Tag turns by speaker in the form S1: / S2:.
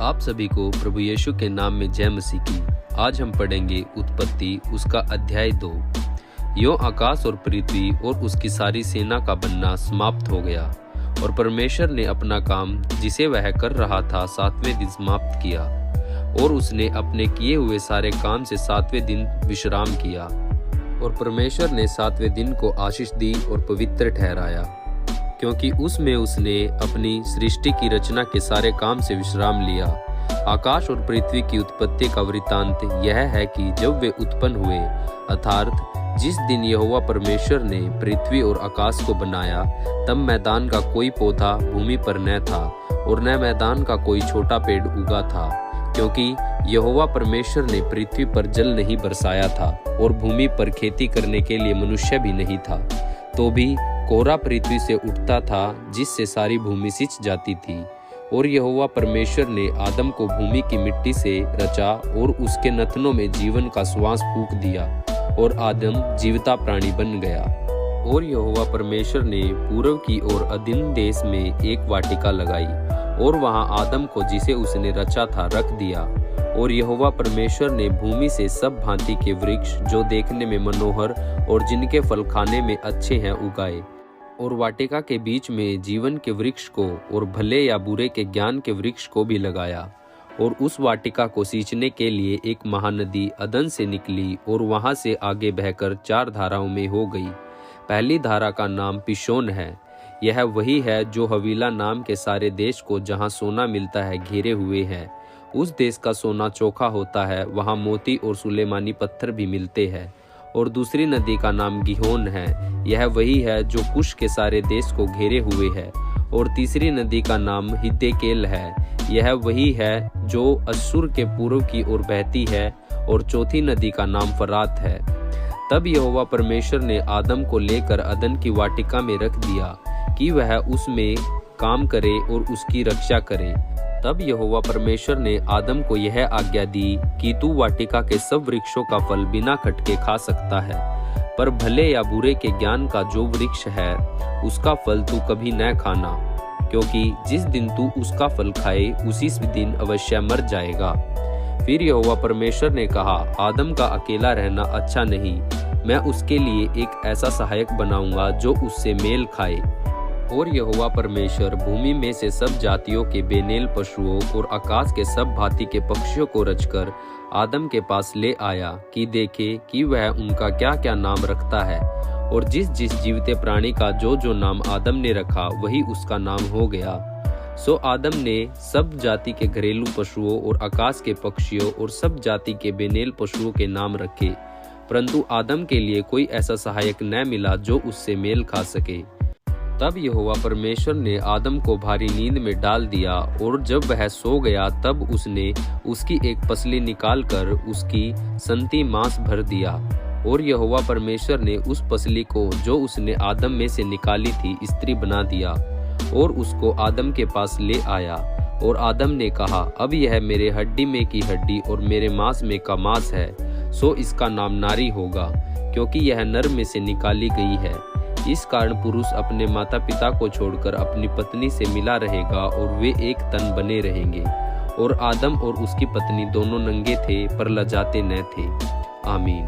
S1: आप सभी को प्रभु यीशु के नाम में जय मसीह की। आज हम पढ़ेंगे उत्पत्ति उसका अध्याय 2। यों आकाश और पृथ्वी और उसकी सारी सेना का बनना समाप्त हो गया और परमेश्वर ने अपना काम जिसे वह कर रहा था 7वें दिन समाप्त किया और उसने अपने किए हुए सारे काम से 7वें दिन विश्राम किया। और परमेश्वर ने 7वें दिन को आशीष दी और पवित्र ठहराया, क्योंकि उसमें उसने अपनी सृष्टि की रचना के सारे काम से विश्राम लिया। आकाश और पृथ्वी की उत्पत्ति का वृत्तांत यह है कि जब वे उत्पन्न हुए, अर्थात जिस दिन यहोवा परमेश्वर ने पृथ्वी और आकाश को बनाया, तब मैदान का कोई पौधा भूमि पर न था और न मैदान का कोई छोटा पेड़ उगा था, क्योंकि यहोवा परमेश्वर ने पृथ्वी पर जल नहीं बरसाया था और भूमि पर खेती करने के लिए मनुष्य भी नहीं था। तो भी कोहरा पृथ्वी से उठता था, जिससे सारी भूमि सिंच जाती थी। और यहोवा परमेश्वर ने आदम को भूमि की मिट्टी से रचा और उसके नथनों में जीवन का श्वास फूंक दिया और आदम जीवता प्राणी बन गया। और यहोवा परमेश्वर ने पूर्व की ओर अदीन देश में एक वाटिका लगाई और वहां आदम को जिसे उसने रचा था रख दिया। और यहोवा परमेश्वर ने भूमि से सब भांति के वृक्ष जो देखने में मनोहर और जिनके फल खाने में अच्छे हैं उगाए, और वाटिका के बीच में जीवन के वृक्ष को और भले या बुरे के ज्ञान के वृक्ष को भी लगाया। और उस वाटिका को सींचने के लिए एक महानदी अदन से निकली और वहां से आगे बहकर 4 धाराओं में हो गई। पहली धारा का नाम पिशोन है। यह वही है जो हवीला नाम के सारे देश को, जहां सोना मिलता है, घेरे हुए है। उस देश का सोना चोखा होता है, वहां मोती और सुलेमानी पत्थर भी मिलते हैं। और दूसरी नदी का नाम गिहोन है। यह वही है जो कुश के सारे देश को घेरे हुए है। और तीसरी नदी का नाम हिद्देकेल है। यह वही है जो अश्शूर के पूर्व की ओर बहती है। और चौथी नदी का नाम फरात है। तब यहोवा परमेश्वर ने आदम को लेकर अदन की वाटिका में रख दिया कि वह उसमें काम करे और उसकी रक्षा करे। तब यहोवा परमेश्वर ने आदम को यह आज्ञा दी कि तू वाटिका के सब वृक्षों का फल बिना खटके खा सकता है, पर भले या बुरे के ज्ञान का जो वृक्ष है उसका फल तू कभी न खाना, क्योंकि जिस दिन तू उसका फल खाए उसी दिन अवश्य मर जाएगा। फिर यहोवा परमेश्वर ने कहा, आदम का अकेला रहना अच्छा नहीं, मैं उसके लिए एक ऐसा सहायक बनाऊंगा जो उससे मेल खाए। और यहोवा परमेश्वर भूमि में से सब जातियों के बेनेल पशुओं और आकाश के सब भांति के पक्षियों को रचकर आदम के पास ले आया कि देखे कि वह उनका क्या क्या नाम रखता है। और जिस जिस जीवते प्राणी का जो जो नाम आदम ने रखा वही उसका नाम हो गया। सो आदम ने सब जाति के घरेलू पशुओं और आकाश के पक्षियों और सब जाति के बेनेल पशुओं के नाम रखे, परंतु आदम के लिए कोई ऐसा सहायक न मिला जो उससे मेल खा सके। तब यहोवा परमेश्वर ने आदम को भारी नींद में डाल दिया, और जब वह सो गया तब उसने उसकी एक पसली निकालकर उसकी संति मांस भर दिया। और यहोवा परमेश्वर ने उस पसली को जो उसने आदम में से निकाली थी स्त्री बना दिया और उसको आदम के पास ले आया। और आदम ने कहा, अब यह मेरे हड्डी में की हड्डी और मेरे मांस में का मांस है, सो इसका नाम नारी होगा, क्योंकि यह नर में से निकाली गई है। इस कारण पुरुष अपने माता पिता को छोड़कर अपनी पत्नी से मिला रहेगा और वे एक तन बने रहेंगे। और आदम और उसकी पत्नी दोनों नंगे थे पर लजाते न थे। आमीन।